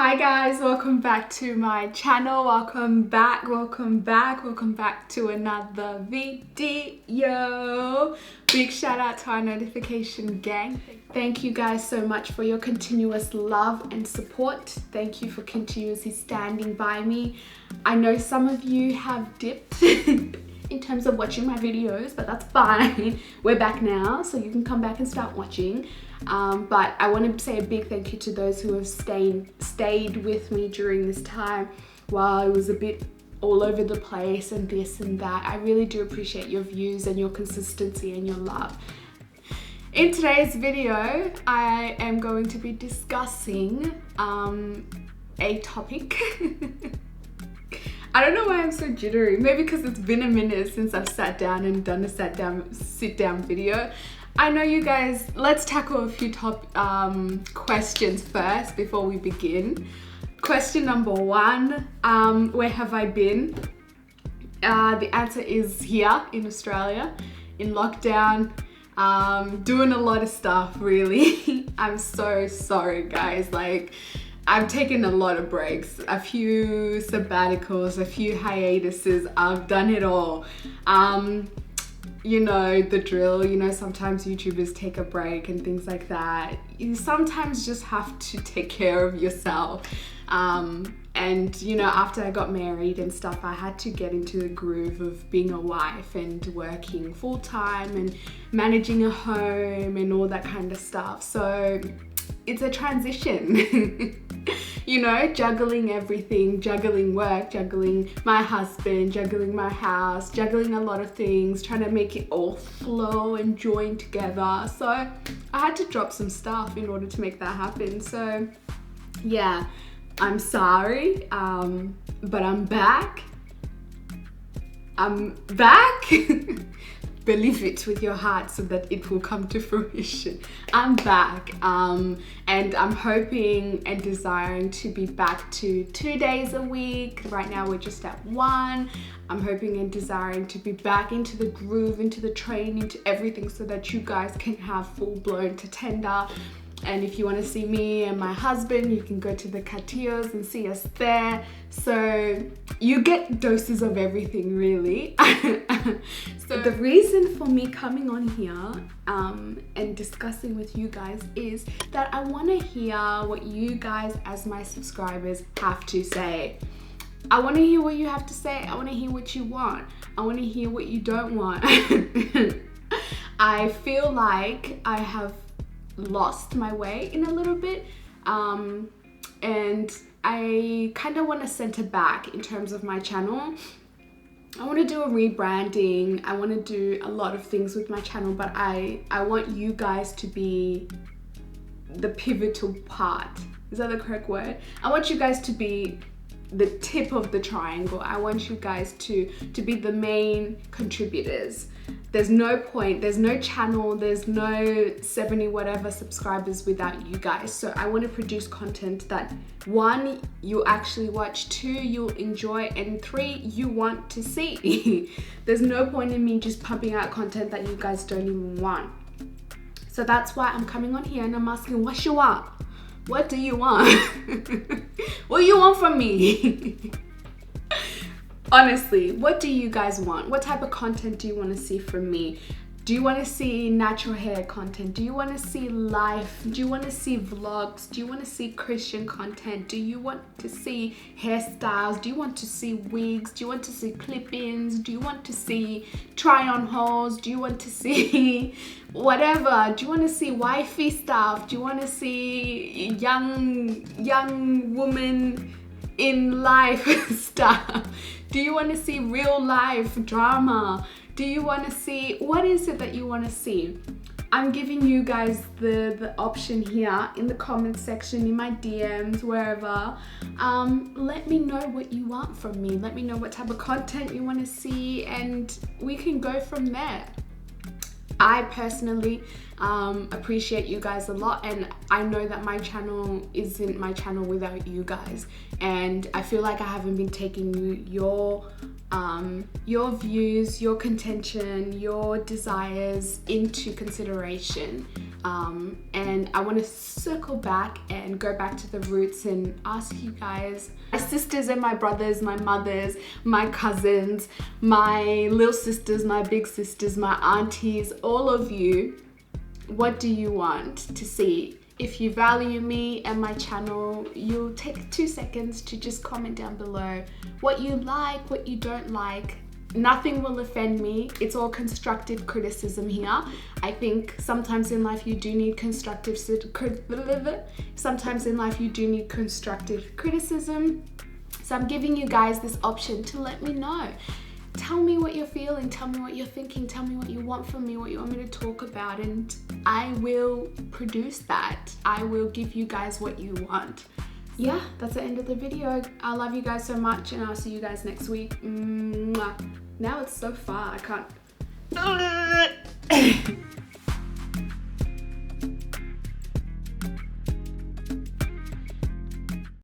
Hi guys, welcome back to my channel. Welcome back to another video. Big shout out to our notification gang. Thank you guys so much for your continuous love and support. Thank you for continuously standing by me. I know some of you have dipped in terms of watching my videos, but that's fine. We're back now, so you can come back and start watching. But I want to say a big thank you to those who have stayed with me during this time while it was a bit all over the place and this and that. I really do appreciate your views and your consistency and your love. In today's video, I am going to be discussing a topic. I don't know why I'm so jittery. Maybe because it's been a minute since I've sat down and done a sit down video. I know you guys, let's tackle a few top questions first before we begin. Question number one, where have I been? The answer is here in Australia, in lockdown, doing a lot of stuff really. I'm so sorry guys, like I've taken a lot of breaks, a few sabbaticals, a few hiatuses, I've done it all. You know the drill, you know, sometimes YouTubers take a break and things like that. You sometimes just have to take care of yourself. And you know, after I got married and stuff, I had to get into the groove of being a wife and working full-time and managing a home and all that kind of stuff. So it's a transition. You know, juggling everything, juggling work, juggling my husband, juggling my house, juggling a lot of things, trying to make it all flow and join together. So I had to drop some stuff in order to make that happen. So yeah, I'm sorry, but I'm back. I'm back. Believe it with your heart so that it will come to fruition. I'm back, and I'm hoping and desiring to be back to 2 days a week. Right now we're just at 1. I'm hoping and desiring to be back into the groove, into the training, into everything so that you guys can have full-blown tatenda. And if you want to see me and my husband, you can go to the Katillos and see us there. So you get doses of everything really. So the reason for me coming on here and discussing with you guys is that I want to hear what you guys as my subscribers have to say. I want to hear what you have to say. I want to hear what you want. I want to hear what you don't want. I feel like I have lost my way in a little bit, and I kind of want to center back in terms of my channel. I want to do a rebranding. I want to do a lot of things with my channel, but I want you guys to be the pivotal part. Is that the correct word? I want you guys to be the tip of the triangle. I want you guys to be the main contributors. There's no point, there's no channel, there's no 70 whatever subscribers without you guys. So I want to produce content that 1, you actually watch, 2, you'll enjoy, and 3, you want to see. There's no point in me just pumping out content that you guys don't even want. So that's why I'm coming on here and I'm asking, what you want? What do you want? What do you want from me? Honestly, what do you guys want? What type of content do you want to see from me? Do you want to see natural hair content? Do you want to see life? Do you want to see vlogs? Do you want to see Christian content? Do you want to see hairstyles? Do you want to see wigs? Do you want to see clip-ins? Do you want to see try-on hauls? Do you want to see whatever? Do you want to see wifey stuff? Do you want to see young woman in life stuff? Do you want to see real life drama? Do you want to see, what is it that you want to see? I'm giving you guys the option here in the comment section, in my DMs, wherever. Let me know what you want from me. Let me know what type of content you want to see and we can go from there. I personally Appreciate you guys a lot, and I know that my channel isn't my channel without you guys, and I feel like I haven't been taking your views, your contention, your desires into consideration, and I want to circle back and go back to the roots and ask you guys, my sisters and my brothers, my mothers, my cousins, my little sisters, my big sisters, my aunties, all of you, what do you want to see? If you value me and my channel, you'll take 2 seconds to just comment down below what you like, what you don't like. Nothing will offend me. It's all constructive criticism here. I think sometimes in life you do need constructive criticism. So I'm giving you guys this option to let me know. Tell me what you're feeling, tell me what you're thinking, tell me what you want from me, what you want me to talk about, and I will produce that. I will give you guys what you want. Yeah, that's the end of the video. I love you guys so much, and I'll see you guys next week. Mwah. Now it's so far, I can't.